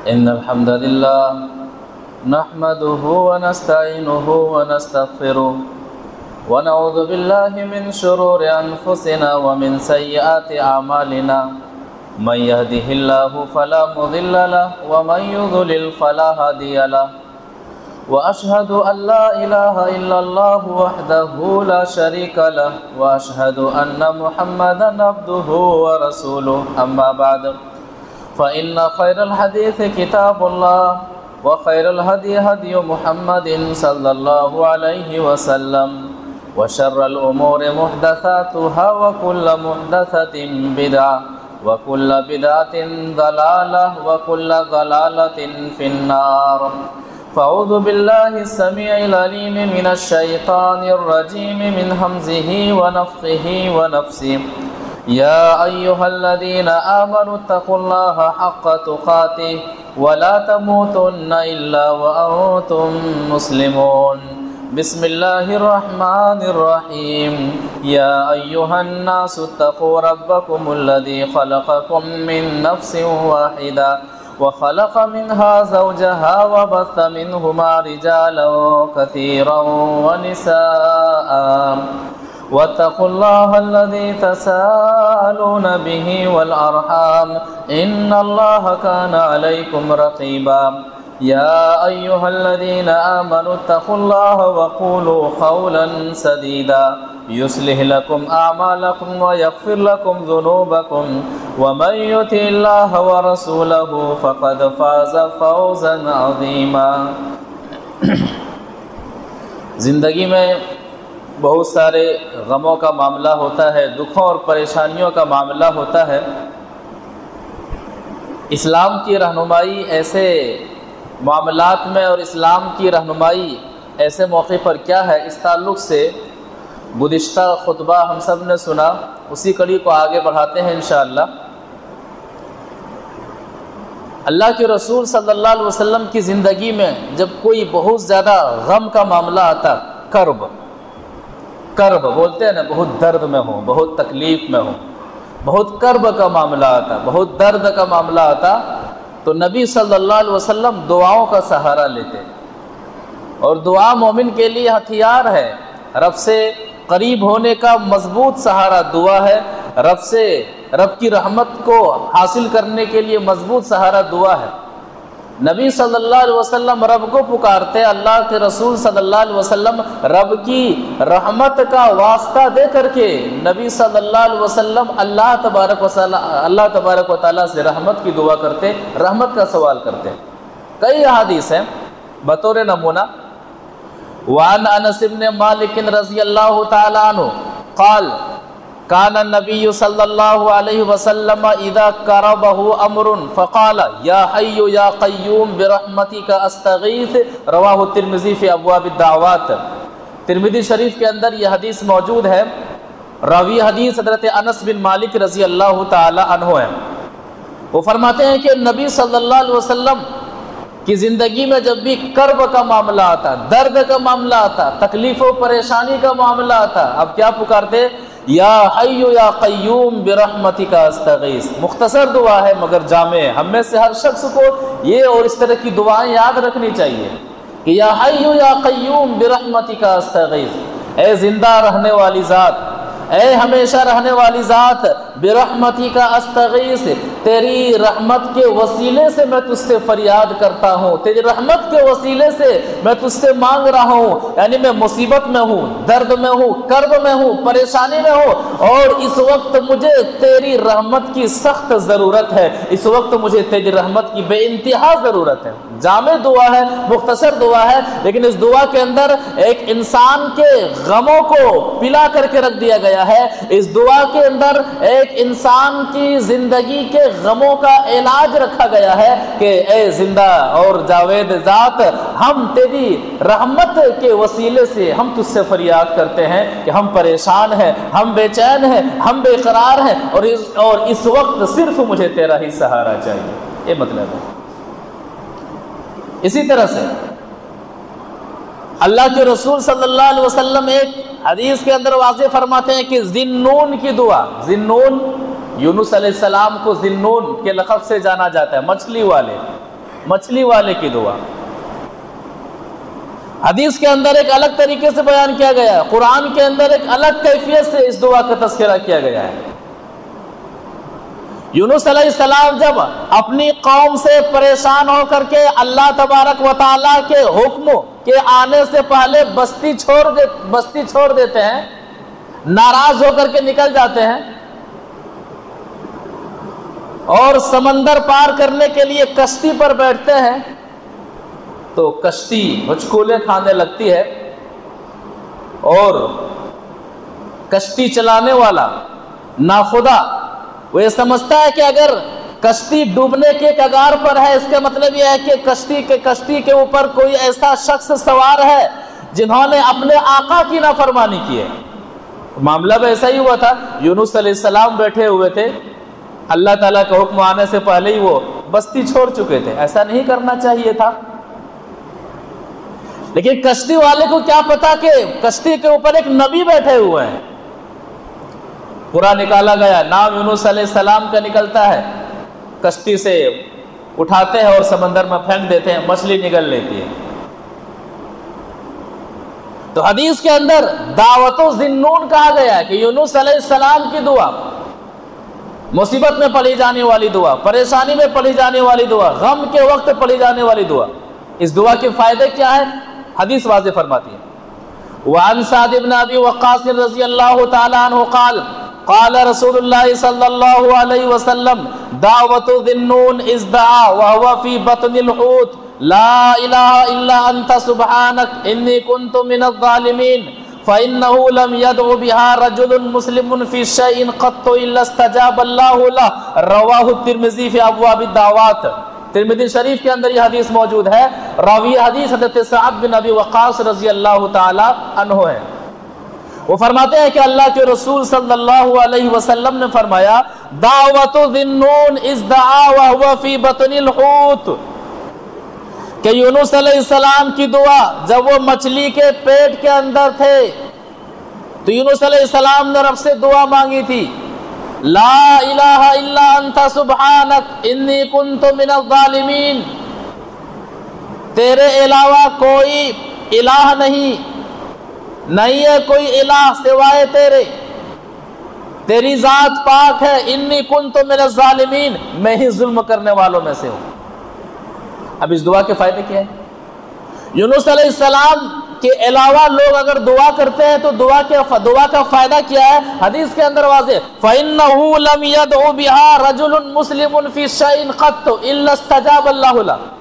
إن الحمد لله نحمده ونستعينه ونستغفره ونعوذ بالله من شرور أنفسنا ومن سيئات أعمالنا من يهده الله فلا مضل له ومن يضلل فلا هادي له وأشهد أن لا إله إلا الله وحده لا شريك له وأشهد أن محمدا عبده ورسوله أما بعد فإن خير الحديث كتاب الله وخير الهدي هدي محمد صلى الله عليه وسلم وشر الأمور محدثاتها وكل محدثة بدعة وكل بدعة ضلالة وكل ضلالة في النار فأعوذ بالله السميع العليم من الشيطان الرجيم من همزه ونفخه ونفسه يا أيها الذين آمنوا اتقوا الله حق تقاته ولا تموتن إلا وأنتم مسلمون بسم الله الرحمن الرحيم يا أيها الناس اتقوا ربكم الذي خلقكم من نفس واحدة وخلق منها زوجها وبث منهما رجالا كثيرا ونساء واتقوا الله الذي تساءلون به والأرحام إن الله كان عليكم رقيبا يا أيها الذين آمنوا اتقوا الله وقولوا قولا سديدا يصلح لكم أعمالكم ويغفر لكم ذنوبكم ومن يطع الله ورسوله فقد فاز فوزا عظيما زندگی میں بہت سارے غموں کا معاملہ ہوتا ہے، دکھوں اور پریشانیوں کا معاملہ ہوتا ہے۔ اسلام کی رہنمائی ایسے معاملات میں اور اسلام کی رہنمائی ایسے موقع پر کیا ہے، اس تعلق سے گزشتہ خطبہ ہم سب نے سنا، اسی کڑی کو آگے بڑھاتے ہیں انشاءاللہ۔ اللہ کے رسول صلی اللہ علیہ وسلم کی زندگی میں جب کوئی بہت زیادہ غم کا معاملہ آتا، کرب بولتے ہیں نا، بہت درد میں ہوں، بہت تکلیف میں ہوں، بہت کرب کا معاملہ آتا، بہت درد کا معاملہ آتا، تو نبی صلی اللہ علیہ وسلم دعاؤں کا سہارا لیتے، اور دعا مومن کے لیے ہتھیار ہے، رب سے قریب ہونے کا مضبوط سہارا دعا ہے، رب کی رحمت کو حاصل کرنے کے لیے مضبوط سہارا دعا ہے۔ نبی صلی اللہ علیہ وسلم رب کو پکارتے، اللہ کے رسول صلی اللہ علیہ وسلم رب کی رحمت کا واسطہ دے کر کے نبی صلی اللہ علیہ وسلم اللہ تبارک و تعالیٰ سے رحمت کی دعا کرتے، رحمت کا سوال کرتے۔ کئی احادیث ہیں، بطور نمونہ وعن انس بن مالک رضی اللہ تعالی عنہ قال كان النبي صلى الله عليه وسلم اذا كربه امر فقال يا حي يا قيوم برحمتك استغيث رواه الترمذي في ابواب الدعوات۔ ترمذی شریف کے اندر یہ حدیث موجود ہے، راوی حدیث حضرت انس بن مالک رضی اللہ تعالی عنہ ہیں۔ وہ فرماتے ہیں کہ نبی صلی اللہ علیہ وسلم کی زندگی میں جب بھی کرب کا معاملہ آتا، درد کا معاملہ آتا، تکلیف و پریشانی کا معاملہ آتا، اب کیا پکارتے؟ یا حی یا قیوم برحمتک استغیث۔ مختصر دعا ہے مگر جامع، ہم میں سے ہر شخص کو یہ اور اس طرح کی دعائیں یاد رکھنی چاہیے کہ یا حی یا قیوم برحمتک استغیث، اے زندہ رہنے والی ذات، اے ہمیشہ رہنے والی ذات، برحمتک استغیث، تیری رحمت کے وسیلے سے میں تجھ سے فریاد کرتا ہوں، تیری رحمت کے وسیلے سے میں تجھ سے مانگ رہا ہوں، یعنی میں مصیبت میں ہوں، درد میں ہوں، کرب میں ہوں، پریشانی میں ہوں، اور اس وقت مجھے تیری رحمت کی سخت ضرورت ہے، اس وقت مجھے تیری رحمت کی بے انتہا ضرورت ہے۔ جامع دعا ہے، مختصر دعا ہے، لیکن اس دعا کے اندر ایک انسان کے غموں کو پلا کر کے رکھ دیا گیا ہے، اس دعا کے اندر ایک انسان کی زندگی کے غموں کا علاج رکھا گیا ہے کہ اے زندہ اور جاوید ذات، ہم تیری رحمت کے وسیلے سے ہم تجھ سے فریاد کرتے ہیں کہ ہم پریشان ہیں، ہم بے چین ہیں، ہم بے قرار ہیں، اور اس وقت صرف مجھے تیرا ہی سہارا چاہیے۔ یہ مطلب ہے۔ اسی طرح سے اللہ کے رسول صلی اللہ علیہ وسلم ایک حدیث کے اندر واضح فرماتے ہیں کہ ذنون کی دعا، ذنون یونس علیہ السلام کو ذنون کے لقب سے جانا جاتا ہے، مچھلی والے، مچھلی والے کی دعا حدیث کے اندر ایک الگ طریقے سے بیان کیا گیا ہے، قرآن کے اندر ایک الگ کیفیت سے اس دعا کا تذکرہ کیا گیا ہے۔ یونس علیہ السلام جب اپنی قوم سے پریشان ہو کر کے اللہ تبارک و تعالیٰ کے حکم کے آنے سے پہلے بستی چھوڑ دیتے ہیں، ناراض ہو کر کے نکل جاتے ہیں اور سمندر پار کرنے کے لیے کشتی پر بیٹھتے ہیں، تو کشتی ہچکولے کھانے لگتی ہے اور کشتی چلانے والا ناخدا وہ یہ سمجھتا ہے کہ اگر کشتی ڈوبنے کے کگار پر ہے، اس کا مطلب یہ ہے کہ کشتی کے اوپر کوئی ایسا شخص سوار ہے جنہوں نے اپنے آقا کی نافرمانی کی ہے۔ معاملہ بھی ایسا ہی ہوا تھا، یونس علیہ السلام بیٹھے ہوئے تھے، اللہ تعالیٰ کا حکم آنے سے پہلے ہی وہ بستی چھوڑ چکے تھے، ایسا نہیں کرنا چاہیے تھا، لیکن کشتی والے کو کیا پتا کہ کشتی کے اوپر ایک نبی بیٹھے ہوئے ہیں۔ پورا نکالا گیا، نام یونس علیہ السلام کا نکلتا ہے، کشتی سے اٹھاتے ہیں اور سمندر میں پھینک دیتے ہیں، مچھلی نکل لیتی ہے۔ تو حدیث کے اندر دعوت الذنون کہا گیا ہے کہ یونس علیہ السلام کی دعا، مصیبت میں پڑھی جانے والی دعا، پریشانی میں پڑھی جانے والی دعا، غم کے وقت پڑھی جانے والی دعا، اس دعا کے فائدے کیا ہے حدیث واضح فرماتی ہے۔ وعن سعد بن ابی وقاص رضی اللہ تعالی عنہ قال قال رسول اللہ صلی اللہ علیہ وسلم دعوت الذنون اذ دعا وهو في بطن الحوت لا الہ الا انت سبحانک انی کنت من الظالمین فإنه لم يدع بها رجل مسلم في شيء قط إلا استجاب الله له رواہ الترمذی فی ابواب الدعوات۔ ترمذی شریف کے اندر یہ حدیث موجود ہے، راوی حدیث حضرت سعد بن ابی وقاص رضی اللہ تعالی عنہ ہے۔ وہ فرماتے ہیں کہ اللہ کے رسول صلی اللہ علیہ وسلم نے فرمایا دعوت ذنون اذ دعا وهو في بطن الحوت، کہ یونس علیہ السلام کی دعا جب وہ مچھلی کے پیٹ کے اندر تھے تو یونس علیہ السلام نے رب سے دعا مانگی تھی، لا الہ الا انت سبحانک انی کنت من الظالمین، تیرے علاوہ کوئی الہ نہیں ہے کوئی الہ سوائے تیرے، تیری ذات پاک ہے، انی کنت من الظالمین، میں ہی ظلم کرنے والوں میں سے ہوں۔ اب اس دعا کے فائدے کیا ہیں؟ یونس علیہ السلام کے علاوہ لوگ اگر دعا کرتے ہیں تو دعا کا فائدہ کیا ہے؟ حدیث کے اندر واضح فَإِنَّهُ لَمْ يَدْعُ بِهَا رَجُلٌ مُسْلِمٌ فِي شَيْءٍ قَطُّ إِلَّا اسْتَجَابَ اللَّهُ لَهُ۔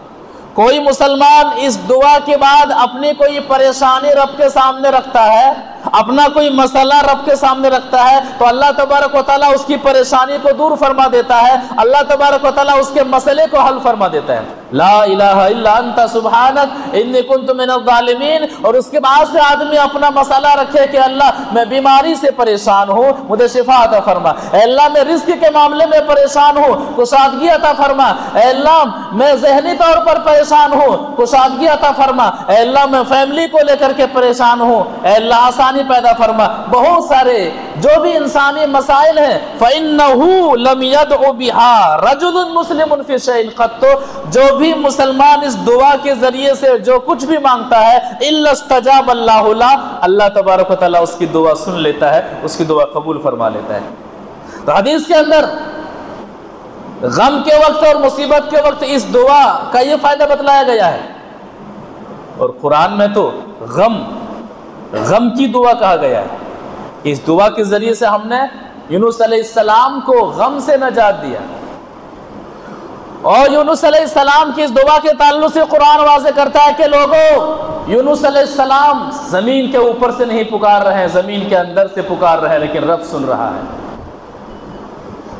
کوئی مسلمان اس دعا کے بعد اپنی کوئی پریشانی رب کے سامنے رکھتا ہے، اپنا کوئی مسئلہ رب کے سامنے رکھتا ہے تو اللہ تبارک و تعالیٰ اس کی پریشانی کو دور فرما دیتا ہے، اللہ تبارک و تعالیٰ اس کے مسئلے کو حل فرما دیتا ہے۔ لا الہ الا انت سبحانک انی کنت من الظالمین، اور اس کے بعد سے آدمی اپنا مسئلہ رکھے کہ اللہ میں بیماری سے پریشان ہوں، مجھے شفا عطا فرما، اے اللہ میں رزق کے معاملے میں پریشان ہوں، کشادگی عطا فرما، اے اللہ میں ذہنی طور پر پریشان ہوں، کشادگی عطا فرما، اے اللہ میں فیملی کو لے کر کے پریشان ہوں، اے اللہ آسانی پیدا فرما۔ بہت سارے جو بھی انسانی مسائل ہیں فَإِنَّهُ لَمْ يَدْعُ بِهَا رَجُلٌ مُسْلِمٌ فِي شَيْءٍ قَطُّ، جو بھی مسلمان اس دعا کے ذریعے سے جو کچھ بھی مانگتا ہے إِلَّا اسْتَجَابَ اللَّهُ لَهُ، اللہ تبارک و تعالیٰ اس کی دعا سن لیتا ہے، اس کی دعا قبول فرما لیتا ہے۔ تو حدیث کے اندر غم کے وقت اور مصیبت کے وقت اس دعا کا یہ فائدہ بتلایا گیا ہے، اور قرآن میں تو غم کی دعا کہا گیا ہے۔ اس دعا کے ذریعے سے ہم نے یونس علیہ السلام کو غم سے نجات دیا، اور یونس علیہ السلام کی اس دعا کے تعلق سے قرآن واضح کرتا ہے کہ لوگوں، یونس علیہ السلام زمین کے اوپر سے نہیں پکار رہے ہیں، زمین کے اندر سے پکار رہے ہیں، لیکن رب سن رہا ہے۔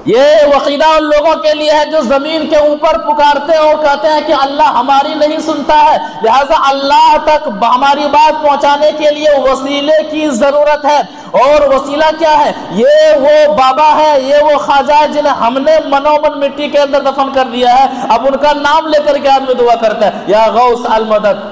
یہ عقیدہ ان لوگوں کے لیے ہے جو زمین کے اوپر پکارتے ہیں اور کہتے ہیں کہ اللہ ہماری نہیں سنتا ہے، لہذا اللہ تک ہماری بات پہنچانے کے لیے وسیلے کی ضرورت ہے، اور وسیلہ کیا ہے؟ یہ وہ بابا ہے، یہ وہ خواجہ ہے جنہیں ہم نے منومن مٹی کے اندر دفن کر دیا ہے، اب ان کا نام لے کر کے آدمی دعا کرتا ہے، یا غوث المدد،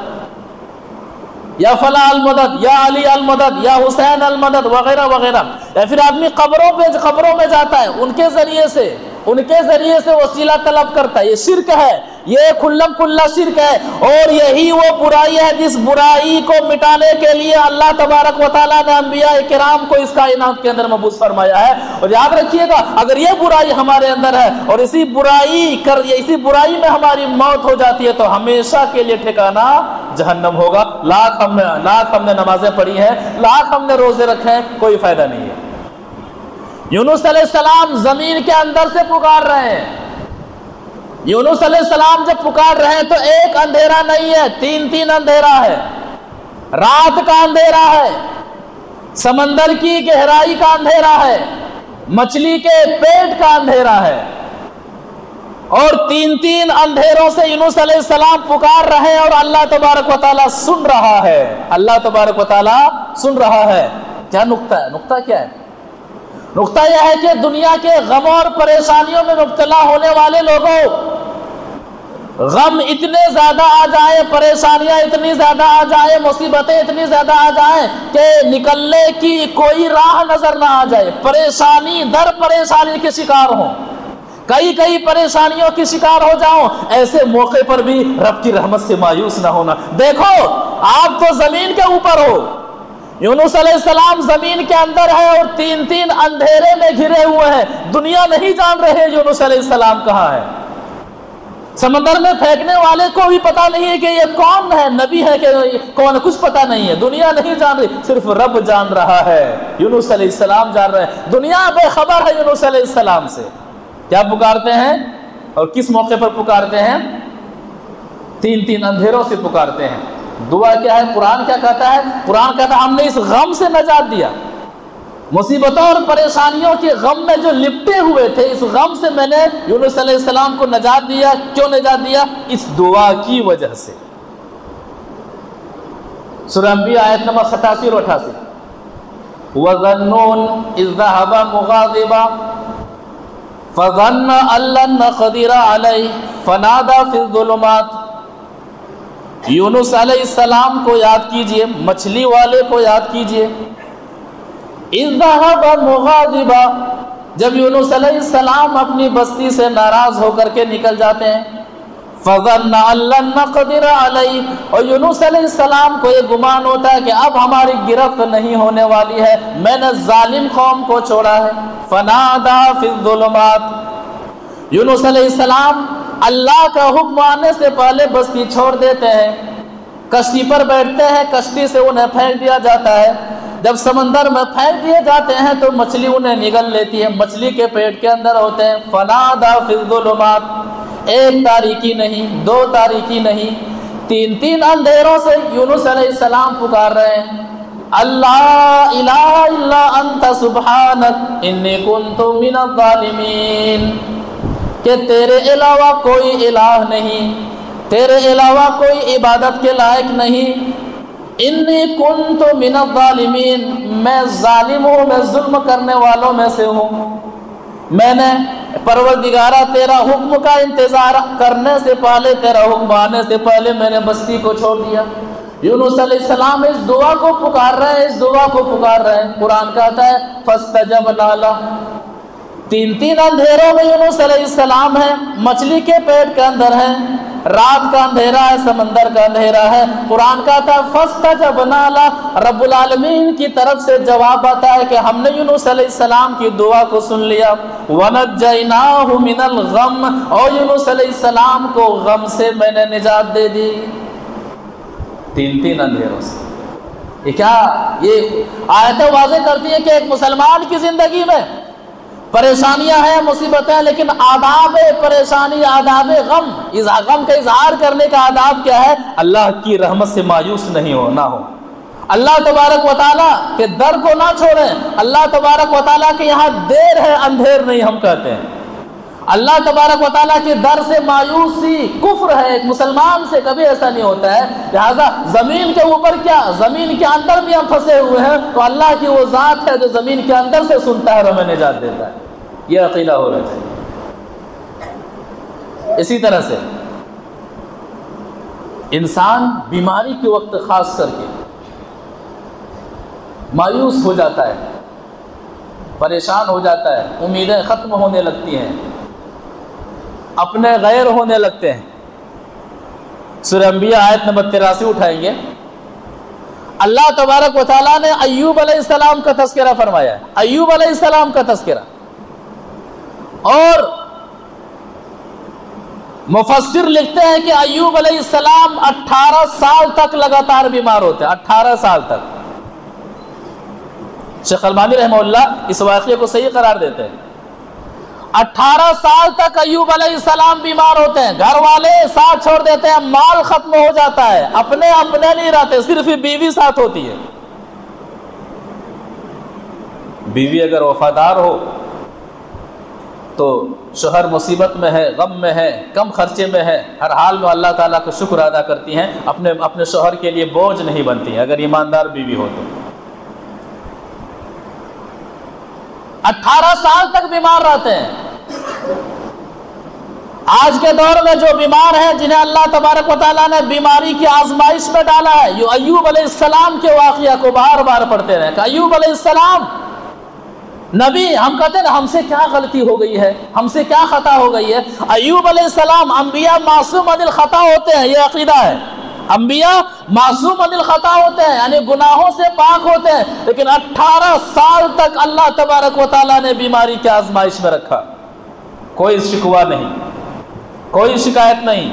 یا فلاں المدد، یا علی المدد، یا حسین المدد، وغیرہ وغیرہ۔ یا پھر آدمی قبروں میں جاتا ہے، ان کے ذریعے سے وسیلہ طلب کرتا ہے، یہ شرک ہے، یہ کھلم کھلا شرک ہے، اور یہی وہ برائی ہے جس برائی کو مٹانے کے لیے اللہ تبارک و تعالیٰ نے انبیاء کرام کو اس کائنات کے اندر مبعوث فرمایا ہے۔ اور یاد رکھیے گا، اگر یہ برائی ہمارے اندر ہے اور اسی برائی میں ہماری موت ہو جاتی ہے تو ہمیشہ کے لیے ٹھکانہ جہنم ہوگا۔ لاکھ ہم نے نمازیں پڑھی ہیں، لاکھ ہم نے روزے رکھے ہیں، کوئی فائدہ نہیں ہے۔ یونس علیہ السلام زمین کے اندر سے پکار رہے ہیں۔ یونس علیہ السلام جب پکار رہے ہیں تو ایک اندھیرا نہیں ہے، تین اندھیرا ہے۔ رات کا اندھیرا ہے، سمندر کی گہرائی کا اندھیرا ہے، مچھلی کے پیٹ کا اندھیرا ہے، اور تین اندھیروں سے یونس علیہ السلام پکار رہے ہیں اور اللہ تبارک و تعالیٰ سن رہا ہے۔ اللہ تبارک و تعالیٰ سن رہا ہے۔ کیا نقطہ ہے؟ نقطہ کیا ہے؟ نقطہ یہ ہے کہ دنیا کے غموں اور پریشانیوں میں مبتلا ہونے والے لوگوں، غم اتنے زیادہ آ جائیں، پریشانیاں اتنی زیادہ آ جائیں، مصیبتیں اتنی زیادہ آ جائیں کہ نکلنے کی کوئی راہ نظر نہ آ جائے، پریشانی در پریشانی کے شکار ہوں، کئی پریشانیوں کی شکار ہو جاؤ، ایسے موقع پر بھی رب کی رحمت سے مایوس نہ ہونا۔ دیکھو آپ تو زمین کے اوپر ہو، یونس علیہ السلام زمین کے اندر ہے اور تین اندھیرے میں گھرے ہوئے ہیں، دنیا نہیں جان رہے یونس علیہ السلام کہاں ہے۔ سمندر میں پھینکنے والے کو بھی پتا نہیں ہے کہ یہ کون ہے، نبی ہے کہ کون، کچھ پتا نہیں ہے، دنیا نہیں جان رہی، صرف رب جان رہا ہے۔ یونس علیہ السلام جان رہے ہیں، دنیا بے خبر ہے یونس علیہ السلام سے۔ کیا پکارتے ہیں اور کس موقع پر پکارتے ہیں؟ تین اندھیروں سے پکارتے ہیں۔ دعا کیا ہے؟ قرآن کیا کہتا ہے؟ قرآن کہتا ہے ہم نے اس غم سے نجات دیا، مصیبتوں اور پریشانیوں کے غم میں جو لپٹے ہوئے تھے، اس غم سے میں نے یونس علیہ السلام کو نجات دیا۔ کیوں نجات دیا؟ اس دعا کی وجہ سے۔ سورہ انبیاء آیت نمبر 87 اور 88۔ وَظَنُّونَ إِذْ ذَهَبَ مُغَاضِبًا فَظَنَّ أَن لَّن نَّقْدِرَ عَلَيْهِ فَنَادَىٰ فِي الظُّلُمَاتِ۔ یونس علیہ السلام کو یاد کیجئے، مچھلی والے کو یاد کیجئے۔ اذ ذهب مغاضبا، جب یونس علیہ السلام اپنی بستی سے ناراض ہو کر کے نکل جاتے ہیں، فظن ان لن نقدر علیہ، اور یونس علیہ السلام کو یہ گمان ہوتا ہے کہ اب ہماری گرفت نہیں ہونے والی ہے، میں نے ظالم قوم کو چھوڑا ہے۔ فنادا فی الظلمات، یونس علیہ السلام اللہ کا حکم آنے سے پہلے بستی چھوڑ دیتے ہیں، کشتی پر بیٹھتے ہیں، کشتی سے انہیں پھینک دیا جاتا ہے۔ جب سمندر میں پھینک دیے جاتے ہیں تو مچھلی انہیں نگل لیتی ہے، مچھلی کے پیٹ کے اندر ہوتے ہیں۔ فنادا فی الظلمات، ایک تاریکی نہیں، دو تاریکی نہیں، تین اندھیروں سے یونس علیہ السلام پکار رہے ہیں، اللہ الہ الا انت سبحانک انی کنت من الظالمین، کہ تیرے علاوہ کوئی الہ نہیں، تیرے علاوہ کوئی عبادت کے لائق نہیں، انی کنت من الظالمین، میں ظالم ہوں، میں ظلم کرنے والوں میں سے ہوں۔ میں نے پروردگارہ تیرا حکم کا انتظار کرنے سے پہلے، تیرا حکم آنے سے پہلے میں نے بستی کو چھوڑ دیا۔ یونس علیہ السلام اس دعا کو پکار رہے ہیں، اس دعا کو پکار رہے ہیں۔ قرآن کہتا ہے فاستجبنا لہ، تین اندھیروں میں یونس علیہ السلام ہیں، مچھلی کے پیٹ کے اندر ہیں، رات کا اندھیرا ہے، سمندر کا اندھیرا ہے۔ قرآن کہتا ہے فاستجبنا لہ، رب العالمین کی طرف سے جواب آتا ہے کہ ہم نے یونس علیہ السلام کی دعا کو سن لیا۔ ونجیناہ من الغم، اور یونس علیہ السلام کو غم سے میں نے نجات دے دی۔ تین اندھیروں سے۔ یہ کیا، یہ آیتیں واضح کرتی ہیں کہ ایک مسلمان کی زندگی میں پریشانیاں ہیں، مصیبتیں، لیکن آداب پریشانی، آداب غم، اس غم کا اظہار کرنے کا آداب کیا ہے؟ اللہ کی رحمت سے مایوس نہیں ہونا ہو، اللہ تبارک و تعالیٰ کے در کو نہ چھوڑیں۔ اللہ تبارک و تعالیٰ کے یہاں دیر ہے، اندھیر نہیں ہم کہتے ہیں۔ اللہ تبارک و تعالیٰ کے در سے مایوسی کفر ہے، ایک مسلمان سے کبھی ایسا نہیں ہوتا ہے۔ لہٰذا زمین کے اوپر کیا، زمین کے اندر بھی ہم پھنسے ہوئے ہیں تو اللہ کی وہ ذات ہے جو زمین کے اندر سے سنتا ہے اور ہمیں نجات دیتا ہے، یہ عقیدہ ہونا چاہیے۔ اسی طرح سے انسان بیماری کے وقت خاص کر کے مایوس ہو جاتا ہے، پریشان ہو جاتا ہے، امیدیں ختم ہونے لگتی ہیں، اپنے غیر ہونے لگتے ہیں۔ سورہ انبیاء آیت نمبر 83 اٹھائیں گے. اللہ تبارک و تعالیٰ نے ایوب علیہ السلام کا تذکرہ فرمایا ہے، ایوب علیہ السلام کا تذکرہ. اور مفسر لکھتے ہیں کہ ایوب علیہ السلام 18 سال تک لگاتار بیمار ہوتے ہیں، 18 سال تک. شیخ البانی رحمہ اللہ اس واقعے کو صحیح قرار دیتے ہیں. 18 سال تک ایوب علیہ السلام بیمار ہوتے ہیں، گھر والے ساتھ چھوڑ دیتے ہیں، مال ختم ہو جاتا ہے، اپنے نہیں رہتے، صرف بیوی ساتھ ہوتی ہے. بیوی اگر وفادار ہو تو شوہر مصیبت میں ہے، غم میں ہے، کم خرچے میں ہے، ہر حال میں اللہ تعالیٰ کا شکر ادا کرتی ہیں، اپنے شوہر کے لیے بوجھ نہیں بنتی ہیں اگر ایماندار بیوی ہو تو. 18 سال تک بیمار رہتے ہیں. آج کے دور میں جو بیمار ہیں، جنہیں اللہ تبارک و تعالیٰ نے بیماری کی آزمائش میں ڈالا ہے، یہ ایوب علیہ السلام کے واقعہ کو بار بار پڑھتے رہے کہ ایوب علیہ السلام نبی، ہم کہتے ہیں ہم سے کیا غلطی ہو گئی ہے، ہم سے کیا خطا ہو گئی ہے. ایوب علیہ السلام، انبیاء معصوم عن الخطا ہوتے ہیں، یہ عقیدہ ہے. انبیاء معصوم عن الخطا ہوتے ہیں، یعنی گناہوں سے پاک ہوتے ہیں، لیکن 18 سال تک اللہ تبارک و تعالیٰ نے بیماری کی آزمائش میں رکھا. کوئی شکوہ نہیں، کوئی شکایت نہیں،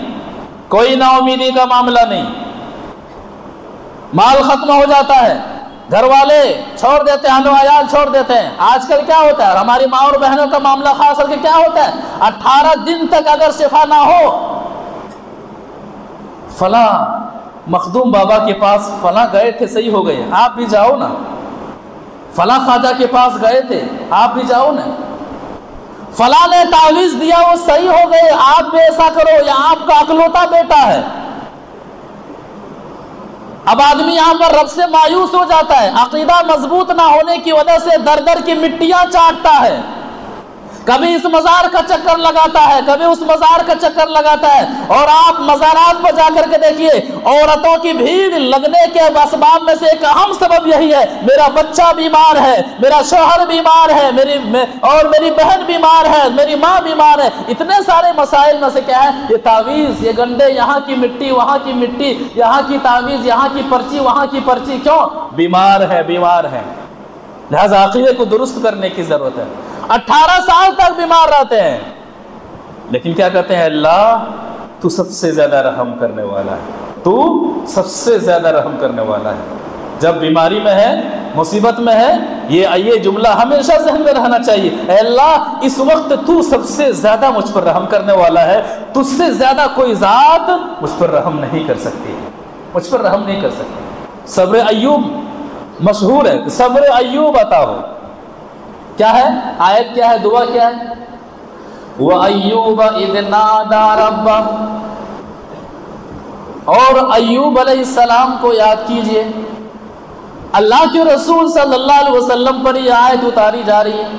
کوئی نا امیدی کا معاملہ نہیں. مال ختم ہو جاتا ہے، گھر والے چھوڑ دیتے ہیں، عیال چھوڑ دیتے ہیں. آج کل کیا ہوتا ہے، ہماری ماں اور بہنوں کا معاملہ خاص کر کے کیا ہوتا ہے، 18 دن تک اگر شفا نہ ہو، فلاں مخدوم بابا کے پاس فلاں گئے تھے، صحیح ہو گئے، آپ بھی جاؤ نا. فلاں خواجہ کے پاس گئے تھے، آپ بھی جاؤ نا. فلاں نے تعویذ دیا، وہ صحیح ہو گئے، آپ بھی ایسا کرو، یا آپ کا اکلوتا بیٹا ہے. اب آدمی یہاں پر رب سے مایوس ہو جاتا ہے، عقیدہ مضبوط نہ ہونے کی وجہ سے در در کی مٹیاں چاٹتا ہے. کبھی اس مزار کا چکر لگاتا ہے، کبھی اس مزار کا چکر لگاتا ہے. اور آپ مزارات پر جا کر کے دیکھیے، عورتوں کی بھیڑ لگنے کے اسباب میں سے ایک اہم سبب یہی ہے، میرا بچہ بیمار ہے، میرا شوہر بیمار ہے، میری بہن بیمار ہے، میری ماں بیمار ہے. اتنے سارے مسائل میں سے کیا ہے، یہ تعویذ، یہ گنڈے، یہاں کی مٹی، وہاں کی مٹی، یہاں کی تعویذ، یہاں کی پرچی، وہاں کی پرچی. کیوں؟ بیمار ہے. لہذا عقیدے کو درست کرنے کی ضرورت ہے. 18 سال تک بیمار رہتے ہیں، لیکن کیا کہتے ہیں، اللہ تو سب سے زیادہ رحم کرنے والا ہے، تو سب سے زیادہ رحم کرنے والا ہے. جب بیماری میں ہے، مصیبت میں ہے، یہ جملہ ہمیشہ ذہن میں رہنا چاہیے، اے اللہ اس وقت تو سب سے زیادہ مجھ پر رحم کرنے والا ہے، تجھ سے زیادہ کوئی ذات مجھ پر رحم نہیں کر سکتی، مجھ پر رحم نہیں کر سکتی. صبر ایوب مشہور ہے، صبر ایوب عطا ہو. کیا ہے آیت، کیا ہے دعا، کیا ہے، وَأَيُّوبَ إِذْ نَادَى رَبَّهُ. اور ایوب علیہ السلام کو یاد کیجئے. اللہ کے رسول صلی اللہ علیہ وسلم پر یہ آیت اتاری جا رہی ہے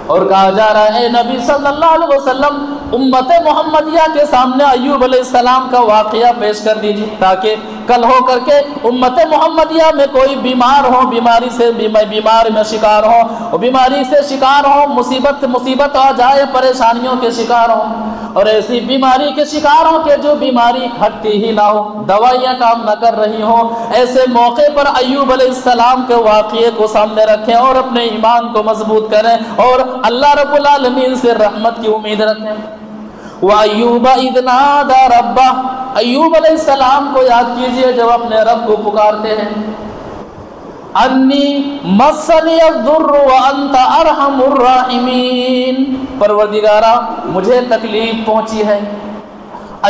اور کہا جا رہا ہے، اے نبی صلی اللہ علیہ وسلم امت محمدیہ کے سامنے ایوب علیہ السلام کا واقعہ پیش کر دیجیے، تاکہ کل ہو کر کے امت محمدیہ میں کوئی بیمار ہو، بیماری میں شکار ہو، اور بیماری سے شکار ہو، مصیبت آ جائے، پریشانیوں کے شکار ہو، اور ایسی بیماری کے شکار ہو کہ جو بیماری ہٹتی ہی نہ ہو، دوائیاں کام نہ کر رہی ہوں. ایسے موقع پر ایوب علیہ السلام کے واقعے کو سامنے رکھیں اور اپنے ایمان کو مضبوط کریں اور اللہ رب العالمین سے رحمت کی امید رکھیں. وَأَيُّوبَ إِذْ نَادَى رَبَّهُ. ایوب علیہ السلام کو یاد کیجئے جب اپنے رب کو پکارتے ہیں، انی مسنی الضر وانت ارحم الراحمین. پروردگارا مجھے تکلیف پہنچی ہے.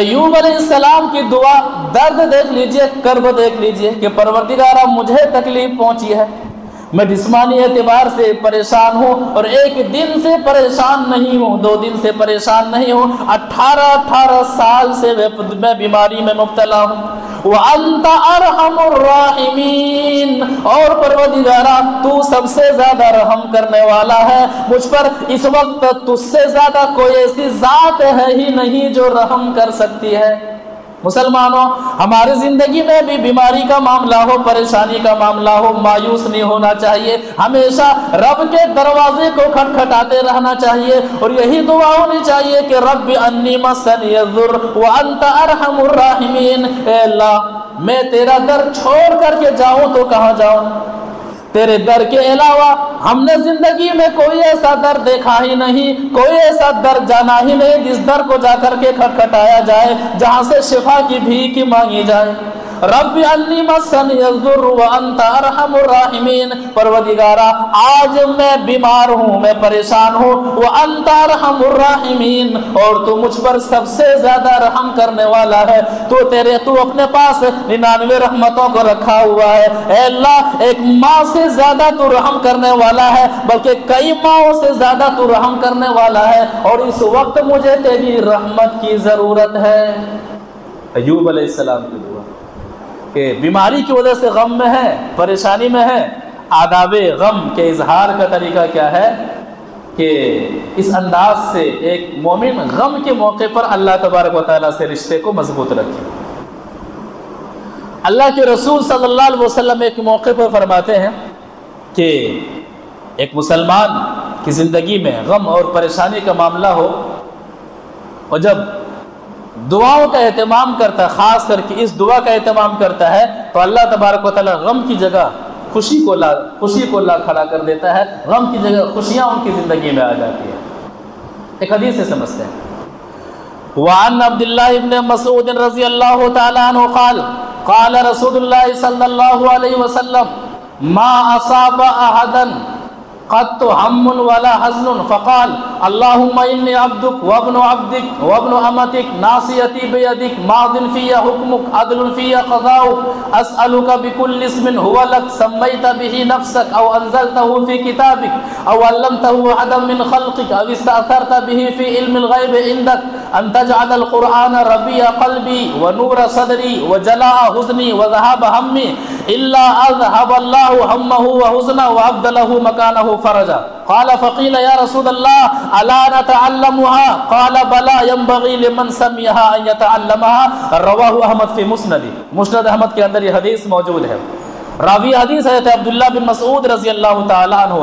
ایوب علیہ السلام کی دعا، درد دیکھ لیجئے، کرب دیکھ لیجئے کہ پروردگارا مجھے تکلیف پہنچی ہے، میں جسمانی اعتبار سے پریشان ہوں، اور ایک دن سے پریشان نہیں ہوں، 2 دن سے پریشان نہیں ہوں، 18 سال سے میں بیماری میں مبتلا ہوں. وَأَنْتَ أَرْحَمُ الرَّاحِمِينَ. اور پروردگارا تو سب سے زیادہ رحم کرنے والا ہے، مجھ پر اس وقت تجھ سے زیادہ کوئی ایسی ذات ہے ہی نہیں جو رحم کر سکتی ہے. مسلمانوں، ہماری زندگی میں بھی بیماری کا معاملہ ہو، پریشانی کا معاملہ ہو، مایوس نہیں ہونا چاہیے، ہمیشہ رب کے دروازے کو کھٹکھٹاتے رہنا چاہیے، اور یہی دعا ہونی چاہیے کہ رب انی مسنی الضر وانت ارحم الراحمین، اے اللہ میں تیرا در چھوڑ کر کے جاؤں تو کہاں جاؤں، تیرے در کے علاوہ ہم نے زندگی میں کوئی ایسا در دیکھا ہی نہیں، کوئی ایسا در جانا ہی نہیں جس در کو جا کر کے کھٹکھٹایا جائے، جہاں سے شفا کی بھیک مانگی جائے۔ رب انی مسنی الضر وانت ارحم الراحمین، پروردگارا آج میں بیمار ہوں، میں پریشان ہوں، وانت ارحم الراحمین، اور تو مجھ پر سب سے زیادہ رحم کرنے والا ہے، تو اپنے پاس 99 رحمتوں کو رکھا ہوا ہے، اے اللہ ایک ماں سے زیادہ تو رحم کرنے والا ہے، بلکہ کئی ماؤں سے زیادہ تو رحم کرنے والا ہے، اور اس وقت مجھے تیری رحمت کی ضرورت ہے۔ ایوب علیہ السلام کی دعا کہ بیماری کی وجہ سے غم میں ہے، پریشانی میں ہے، آداب غم کے اظہار کا طریقہ کیا ہے کہ اس انداز سے ایک مومن غم کے موقع پر اللہ تبارک و تعالیٰ سے رشتے کو مضبوط رکھے۔ اللہ کے رسول صلی اللہ علیہ وسلم ایک موقع پر فرماتے ہیں کہ ایک مسلمان کی زندگی میں غم اور پریشانی کا معاملہ ہو، اور جب دعاؤں کا اہتمام کرتا ہے، خاص کر کے اس دعا کا اہتمام کرتا ہے، تو اللہ تبارک و تعالیٰ غم کی جگہ خوشی کو لا کھڑا کر دیتا ہے، غم کی جگہ خوشیاں ان کی زندگی میں آ جاتی ہیں۔ ایک حدیث سے سمجھتے ہیں، وعن عبد اللہ ابن مسعود رضی اللہ تعالی عنہ قال قال رسول اللہ صلی اللہ علیہ وسلم ما اصاب احدا قط هم ولا حزن فقال اللهم إني عبدك وابن عبدك وابن أمتك ناصيتي بيدك ماض في حكمك عدل في قضاؤك أسألك بكل اسم هو لك سميت به نفسك أو أنزلته في كتابك أو علمته أحدا من خلقك أو استأثرت به في علم الغيب عندك أن تجعل القرآن ربيع قلبي ونور صدري وجلاء حزني وذهاب همي إلا أذهب الله همه وحزنه وأبدله مكانه فرجا قال فقيل يا رسول الله ألا نتعلمها قال بلى ينبغي لمن سمعها أن يتعلمها رواه احمد في مسند احمد کے اندر یہ حدیث موجود ہے۔ راوی حدیث حضرت عبداللہ بن مسعود رضی اللہ تعالی عنہ،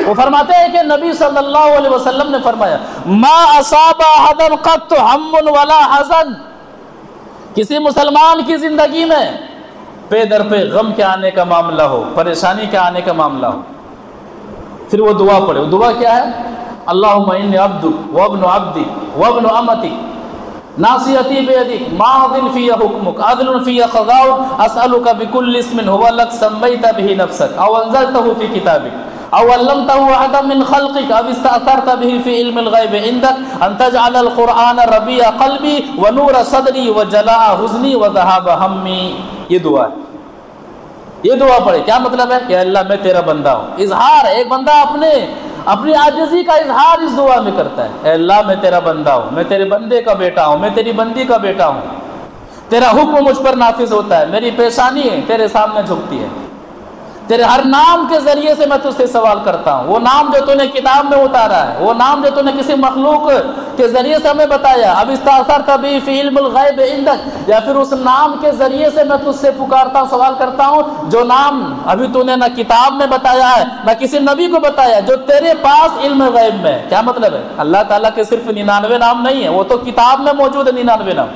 وہ فرماتے ہیں کہ نبی صلی اللہ علیہ وسلم نے فرمایا ما اصاب احدا قط هم ولا حزن، کسی مسلمان کی زندگی میں پے در پہ غم کے آنے کا معاملہ ہو، پریشانی کے آنے کا معاملہ ہو، پھر وہ دعا پڑھے۔ وہ دعا کیا ہے؟ اللہم انی عبدک وابن عبدک وابن امتک ناصیتی بیدک ماض فی حکمک عدل فی قضاؤک اسألک بکل اسم هو لک سمیت به نفسک او انزلته فی کتابک او علمته احدا من خلقک او استأثرت به فی علم الغیب عندک ان تجعل القرآن ربیع قلبی ونور صدری وجلاء حزنی وذهاب ہمی۔ یہ دعا ہے، یہ دعا پڑھے۔ کیا مطلب ہے کہ اللہ میں تیرا بندہ ہوں، اظہار، ایک بندہ اپنی عاجزی کا اظہار اس دعا میں کرتا ہے، اے اللہ میں تیرا بندہ ہوں، میں تیرے بندے کا بیٹا ہوں، میں تیری بندی کا بیٹا ہوں، تیرا حکم مجھ پر نافذ ہوتا ہے، میری پیشانی ہے تیرے سامنے جھکتی ہے، تیرے ہر نام کے ذریعے سے میں تجھ سے سوال کرتا ہوں، وہ نام جو تو نے کتاب میں اتارا ہے، وہ نام جو تو نے کسی مخلوق کے ذریعے سے ہمیں بتایا، اب استاثرت بھی فی علم الغیب عندک، یا پھر اس نام کے ذریعے سے میں تجھ سے پکارتا ہوں، سوال کرتا ہوں، جو نام ابھی تو نے نہ کتاب میں بتایا ہے نہ کسی نبی کو بتایا، جو تیرے پاس علم غیب میں ہے۔ کیا مطلب ہے؟ اللہ تعالیٰ کے صرف 99 نام نہیں ہیں، وہ تو کتاب میں موجود ہے 99 نام،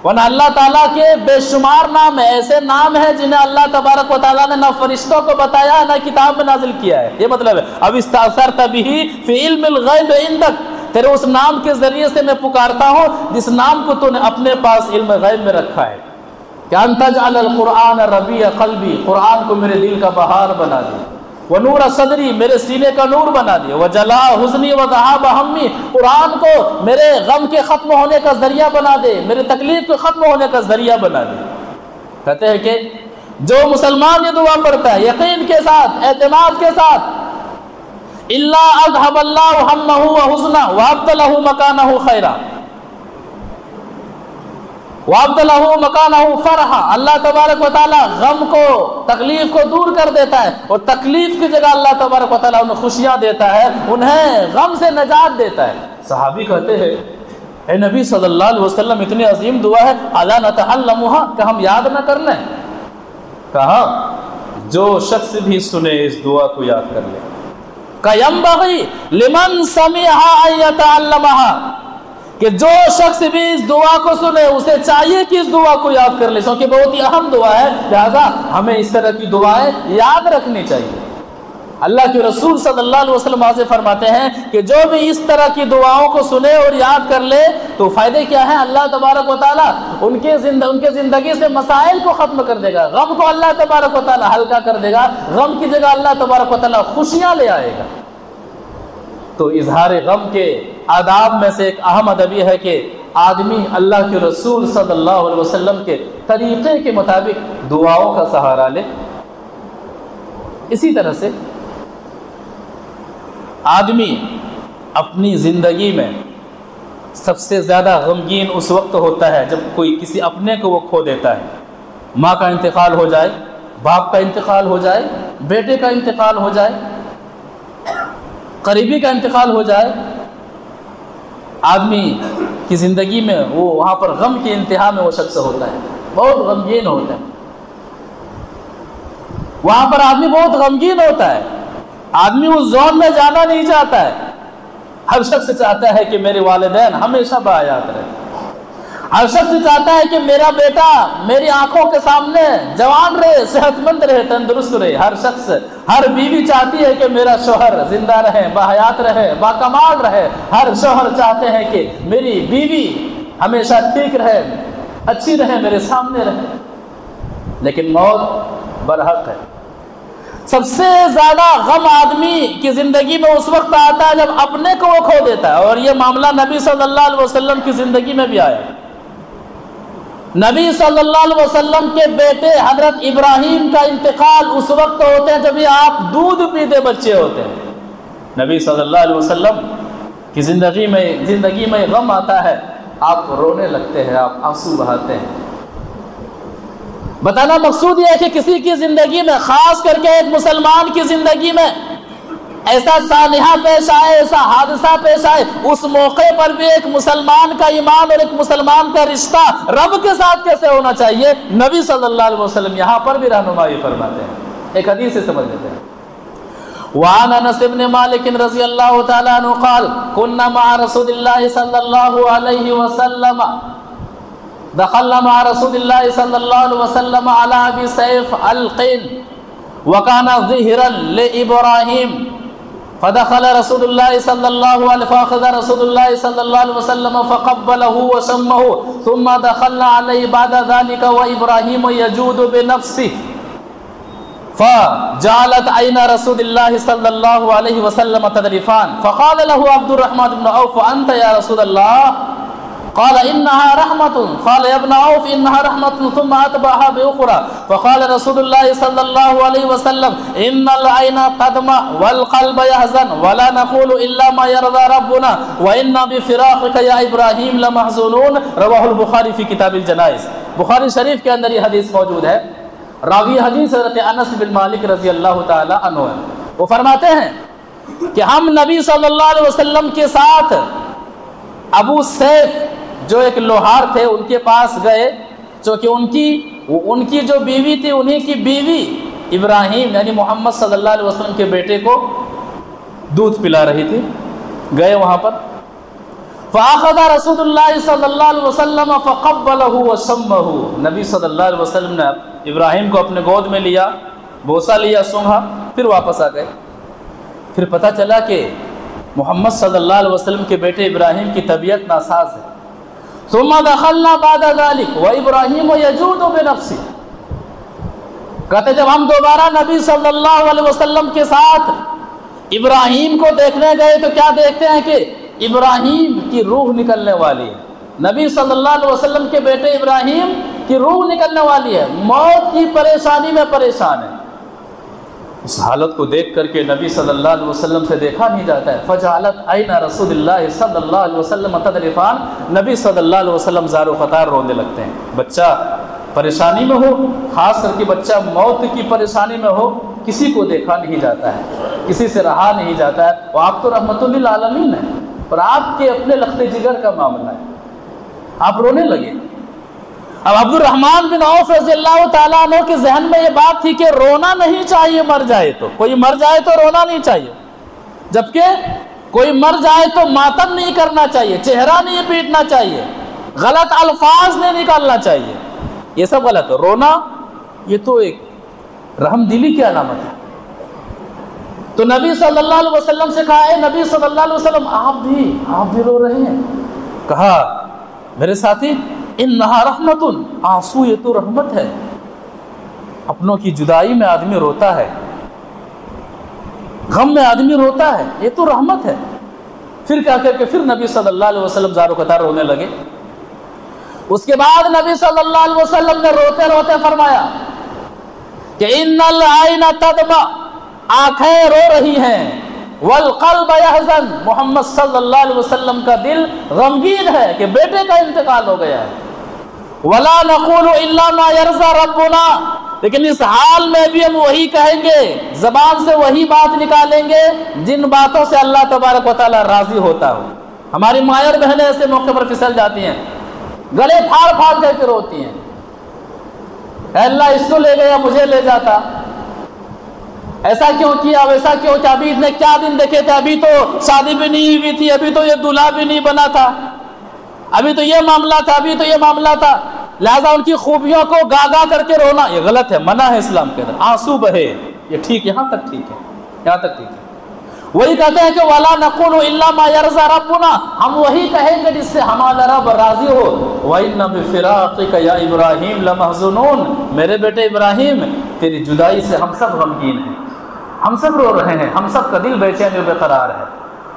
ورنہ اللہ تعالیٰ کے بے شمار نام ہیں، ایسے نام ہیں جنہیں اللہ تبارک و تعالیٰ نے نہ فرشتوں کو بتایا ہے نہ کتاب میں نازل کیا ہے۔ یہ مطلب ہے اب استاثرت بھی فی علم الغیب عندک، تیرے اس نام کے ذریعے سے میں پکارتا ہوں جس نام کو تو نے اپنے پاس علم غیب میں رکھا ہے، کہ ان تجعل القرآن ربیع قلبی، قرآن کو میرے دل کا بہار بنا دے، ونور صدری، میرے سینے کا نور بنا دے، وجلاء حزنی وذهاب ہمی، قرآن کو میرے غم کے ختم ہونے کا ذریعہ بنا دے، میرے تکلیف کے ختم ہونے کا ذریعہ بنا دے۔ کہتے ہیں کہ جو مسلمان یہ دعا پڑھتا ہے یقین کے ساتھ، اعتماد کے ساتھ، الا اذهب الله همه وحزنه وابدله مكانه خيرا وابدله مكانه فرحا، اللہ تبارک و تعالیٰ غم کو، تکلیف کو دور کر دیتا ہے، اور تکلیف کی جگہ اللہ تبارک و تعالیٰ انہیں خوشیاں دیتا ہے، انہیں غم سے نجات دیتا ہے۔ صحابی کہتے ہیں اے نبی صلی اللہ علیہ وسلم اتنی عظیم دعا ہے، الا نتعلمھا، کہ ہم یاد نہ کر لیں؟ کہا جو شخص بھی سنے اس دعا کو یاد کر لے. کہ ینبغی لمن سمعھا ان یتعلمھا، کہ جو شخص بھی اس دعا کو سنے اسے چاہیے کہ اس دعا کو یاد کر لے، کیونکہ بہت ہی اہم دعا ہے، لہذا ہمیں اس طرح کی دعائیں یاد رکھنی چاہیے. اللہ کے رسول صلی اللہ علیہ وسلم واضح فرماتے ہیں کہ جو بھی اس طرح کی دعاؤں کو سنے اور یاد کر لے تو فائدے کیا ہیں؟ اللہ تبارک و تعالیٰ ان کے زندگی سے مسائل کو ختم کر دے گا، غم کو اللہ تبارک و تعالیٰ ہلکا کر دے گا، غم کی جگہ اللہ تبارک و تعالیٰ خوشیاں لے آئے گا. تو اظہار غم کے آداب میں سے ایک اہم ادب یہ ہے کہ آدمی اللہ کے رسول صلی اللہ علیہ وسلم کے طریقے کے مطابق دعاؤں کا سہارا لے. اسی طرح سے آدمی اپنی زندگی میں سب سے زیادہ غمگین اس وقت ہوتا ہے جب کوئی کسی اپنے کو وہ کھو دیتا ہے. ماں کا انتقال ہو جائے، باپ کا انتقال ہو جائے، بیٹے کا انتقال ہو جائے، قریبی کا انتقال ہو جائے. آدمی کی زندگی میں وہ وہاں پر غم کی انتہا میں وہ شخص ہوتا ہے، بہت غمگین ہوتا ہے. وہاں پر آدمی بہت غمگین ہوتا ہے، آدمی اس زون میں جانا نہیں چاہتا ہے. ہر شخص چاہتا ہے کہ میرے والدین ہمیشہ باحیات رہے، ہر شخص چاہتا ہے کہ میرا بیٹا میری آنکھوں کے سامنے جوان رہے، صحت مند رہے، تندرست رہے. ہر شخص، ہر بیوی چاہتی ہے کہ میرا شوہر زندہ رہے، باحیات رہے، باکمال رہے. ہر شوہر چاہتے ہیں کہ میری بیوی ہمیشہ ٹھیک رہے، اچھی رہے، میرے سامنے رہے. لیکن موت برحق ہے. سب سے زیادہ غم آدمی کی زندگی میں اس وقت آتا ہے جب اپنے کو وہ کھو دیتا ہے، اور یہ معاملہ نبی صلی اللہ علیہ وسلم کی زندگی میں بھی آیا. نبی صلی اللہ علیہ وسلم کے بیٹے حضرت ابراہیم کا انتقال اس وقت ہوتے ہیں جب آپ دودھ پیتے بچے ہوتے ہیں. نبی صلی اللہ علیہ وسلم کی زندگی میں غم آتا ہے، آپ رونے لگتے ہیں، آپ آنسو بہاتے ہیں. بتانا مقصود یہ ہے کہ کسی کی زندگی میں، خاص کر کے ایک مسلمان کی زندگی میں ایسا سانحہ پیش آئے، ایسا حادثہ پیش آئے، اس موقع پر بھی ایک مسلمان کا ایمان اور ایک مسلمان کا رشتہ رب کے ساتھ کیسے ہونا چاہیے، نبی صلی اللہ علیہ وسلم یہاں پر بھی رہنمائی فرماتے ہیں. ایک حدیث سے سمجھ لیتے ہیں. وعن انس بن مالک رضی اللہ تعالی عنہ قال كنا مع رسول الله صلی اللہ علیہ وسلم دخلنا مع رسول الله صلى الله عليه وسلم على ابي سيف القين وكان ظهرا لابراهيم فدخل رسول الله صلى الله عليه فاخذ رسول الله صلى الله عليه وسلم فقبله وشمه ثم دخلنا عليه بعد ذلك وابراهيم يجود بنفسه فجعلت عين رسول الله صلى الله عليه وسلم تذرفان فقال له عبد الرحمن بن عوف انت يا رسول الله؟ قال انها رحمة. قال يا ابن عوف انها رحمة ثم اتبعها باخرى. فقال رسول الله صلى الله عليه وسلم ان العين تدمع والقلب يحزن ولا نقول الا ما يرضى ربنا وانا بفراقك يا ابراهيم لمحزونون. رواه البخاری فی کتاب الجنائز. بخاری شریف کے اندر یہ حدیث موجود ہے. راوی حدیث حضرت انس بن مالک رضی اللہ تعالی عنہ ہے. وہ فرماتے ہیں کہ ہم نبی صلی اللہ علیہ وسلم کے ساتھ ابو سیف جو ایک لوہار تھے ان کے پاس گئے، چونکہ ان کی جو بیوی تھی انہی کی بیوی ابراہیم یعنی محمد صلی اللہ علیہ وسلم کے بیٹے کو دودھ پلا رہی تھی. گئے وہاں پر فاخذ رسول اللہ صلی اللہ علیہ وسلم فقبلہ وشمہ. نبی صلی اللہ علیہ وسلم نے ابراہیم کو اپنے گود میں لیا، بوسہ لیا، سونگھا، پھر واپس آ گئے. پھر پتہ چلا کہ محمد صلی اللہ علیہ وسلم کے بیٹے ابراہیم کی طبیعت ناساز ہے. ثم دخلنا بعد ذلك وابراہیم یجود بنفسه. کہتے جب ہم دوبارہ نبی صلی اللہ علیہ وسلم کے ساتھ ابراہیم کو دیکھنے گئے تو کیا دیکھتے ہیں کہ ابراہیم کی روح نکلنے والی ہے. نبی صلی اللہ علیہ وسلم کے بیٹے ابراہیم کی روح نکلنے والی ہے، موت کی پریشانی میں پریشان ہے. اس حالت کو دیکھ کر کے نبی صلی اللہ علیہ وسلم سے دیکھا نہیں جاتا ہے. فجعلت عین رسول اللہ صلی اللہ علیہ وسلم تذرفان. نبی صلی اللہ علیہ وسلم زار و قطار رونے لگتے ہیں. بچہ پریشانی میں ہو، خاص کر کے بچہ موت کی پریشانی میں ہو، کسی کو دیکھا نہیں جاتا ہے، کسی سے رہا نہیں جاتا ہے. وہ آپ تو رحمت للعالمین ہیں اور آپ کے اپنے لخت جگر کا معاملہ ہے. آپ رونے لگے۔ اب عبد الرحمن بن عوف رضی اللہ تعالیٰ عنہ کے ذہن میں یہ بات تھی کہ رونا نہیں چاہیے، مر جائے تو کوئی مر جائے تو رونا نہیں چاہیے، جبکہ کوئی مر جائے تو ماتم نہیں کرنا چاہیے، چہرہ نہیں پیٹنا چاہیے، غلط الفاظ نہیں نکالنا چاہیے، یہ سب غلط ہے۔ رونا یہ تو ایک رحم دلی کی علامت ہے۔ تو نبی صلی اللہ علیہ وسلم سے کہا، اے نبی صلی اللہ علیہ وسلم آپ بھی رو رہے ہیں؟ کہا میرے ساتھی انہا رحمت، آنسو یہ تو رحمت ہے، اپنوں کی جدائی میں آدمی روتا ہے، غم میں آدمی روتا ہے، یہ تو رحمت ہے۔ پھر کیا کر کے پھر نبی صلی اللہ علیہ وسلم زار و قطار رونے لگے۔ اس کے بعد نبی صلی اللہ علیہ وسلم نے روتے روتے فرمایا کہ ان العین تدمع، آنکھیں رو رہی ہیں، والقلب یحزن، محمد صلی اللہ علیہ وسلم کا دل غمگین ہے کہ بیٹے کا انتقال ہو گیا ہے۔ ولا نقول الا ما يرضى ربنا، لیکن اس حال میں بھی ہم وہی کہیں گے، زبان سے وہی بات نکالیں گے جن باتوں سے اللہ تبارک و تعالی راضی ہوتا ہو۔ ہماری مائیں اور بہنیں ایسے موقع پر پھسل جاتی ہیں، گلے پھاڑ پھاڑ کر کے روتی ہیں، اے اللہ اس کو لے گیا مجھے لے جاتا، ایسا کیوں کیا، ویسا کیوں کیا، ابھی اتنے کیا دن دیکھے تھے، ابھی تو شادی بھی نہیں ہوئی تھی، ابھی تو یہ دلہا بھی نہیں بنا تھا، ابھی تو یہ معاملہ تھا، ابھی تو یہ معاملہ تھا۔ لہذا ان کی خوبیوں کو گا گا کر کے رونا یہ غلط ہے، منع ہے اسلام کے اندر۔ آنسو بہے یہ ٹھیک، یہاں تک ٹھیک ہے، یہاں تک ٹھیک ہے۔ وہی کہتے ہیں کہ وَلَا نَقُولُ إِلَّا مَا يَرْضَى رَبُّنَا، ہم وہی کہیں گے جس سے ہمارا رب راضی ہو۔ وَإِنَّ بِفِرَاقِكَ يَا إِبْرَاهِيمُ لَمَحْزُونُونَ، میرے بیٹے ابراہیم تیری جدائی سے ہم سب غمگین ہیں، ہم سب رو رہے ہیں، ہم سب کا دل بے چین و بے قرار ہے۔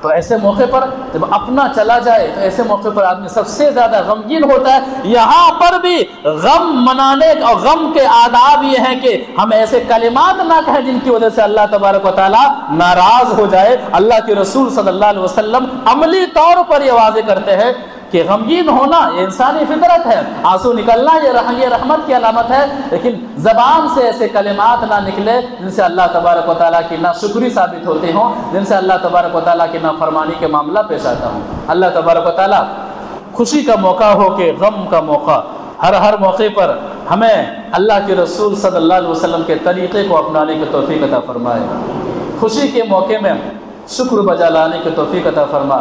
تو ایسے موقع پر جب اپنا چلا جائے تو ایسے موقع پر آدمی سب سے زیادہ غمگین ہوتا ہے۔ یہاں پر بھی غم منانے اور غم کے آداب یہ ہیں کہ ہم ایسے کلمات نہ کہیں جن کی وجہ سے اللہ تبارک و تعالیٰ ناراض ہو جائے۔ اللہ کے رسول صلی اللہ علیہ وسلم عملی طور پر یہ واضح کرتے ہیں کہ غمگین ہونا یہ انسانی فطرت ہے، آنسو نکلنا یہ رحمت کی علامت ہے، لیکن زبان سے ایسے کلمات نہ نکلے جن سے اللہ تبارک و تعالیٰ کی ناشکری ثابت ہوتے ہوں، جن سے اللہ تبارک و تعالیٰ کی نافرمانی کے معاملہ پیش آتا ہوں۔ اللہ تبارک و تعالیٰ خوشی کا موقع ہو کہ غم کا موقع، ہر موقع پر ہمیں اللہ کے رسول صلی اللہ علیہ وسلم کے طریقے کو اپنانے کی توفیق عطا فرمائے۔ خوشی کے موقع میں شکر بجا لانے کی توفیق عطا فرما،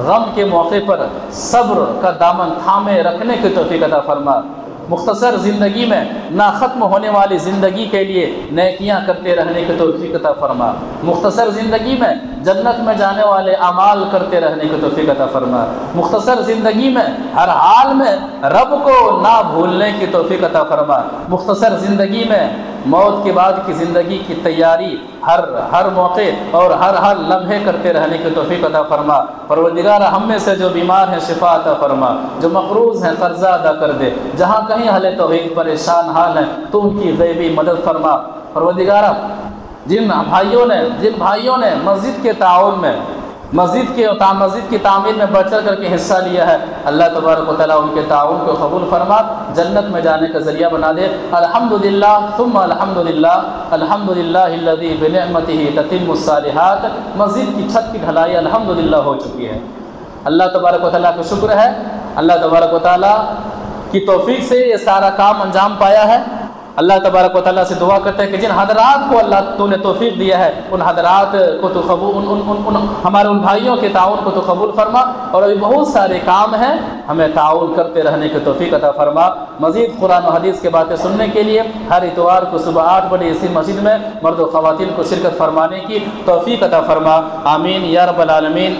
غم کے موقع پر صبر کا دامن تھامے رکھنے کی توفیق عطا فرما، مختصر زندگی میں نہ ختم ہونے والی زندگی کے لیے نیکیاں کرتے رہنے کی توفیق عطا فرما، مختصر زندگی میں جنت میں جانے والے اعمال کرتے رہنے کی توفیق عطا فرما، مختصر زندگی میں ہر حال میں رب کو نہ بھولنے کی توفیق عطا فرما، مختصر زندگی میں موت کے بعد کی زندگی کی تیاری ہر موقع اور ہر لمحے کرتے رہنے کی توفیق عطا فرما۔ پروردگار ہم میں سے جو بیمار ہیں شفا عطا فرما، جو مقروض ہیں قرضہ ادا کر دے، جہاں کہیں اہل توحید پریشان حال ہیں تو ان کی غیبی مدد فرما۔ پروردگار جن بھائیوں نے مسجد کے تعاون میں مسجد کی تعمیر میں بڑھ چڑھ کر کے حصہ لیا ہے، اللہ تبارک و تعالیٰ ان کے تعاون کو قبول فرما، جنت میں جانے کا ذریعہ بنا دے۔ الحمدللہ ثم الحمدللہ، الحمدللہ الذی بنعمتہ تتم الصالحات۔ مسجد کی چھت کی ڈھلائی الحمدللہ ہو چکی ہے، اللہ تبارک و تعالیٰ کا شکر ہے۔ اللہ تبارک و تعالیٰ کی توفیق سے یہ سارا کام انجام پایا ہے۔ اللہ تبارک و تعالیٰ سے دعا کرتے ہیں کہ جن حضرات کو اللہ تو نے توفیق دیا ہے ان حضرات کو تو قبول، ہمارے ان بھائیوں کے تعاون کو تو قبول فرما، اور ابھی بہت سارے کام ہیں ہمیں تعاون کرتے رہنے کی توفیق عطا فرما۔ مزید قرآن و حدیث کے باتیں سننے کے لیے ہر اتوار کو صبح 8 بجے اسی مسجد میں مرد و خواتین کو شرکت فرمانے کی توفیق عطا فرما۔ آمین یا رب العالمین۔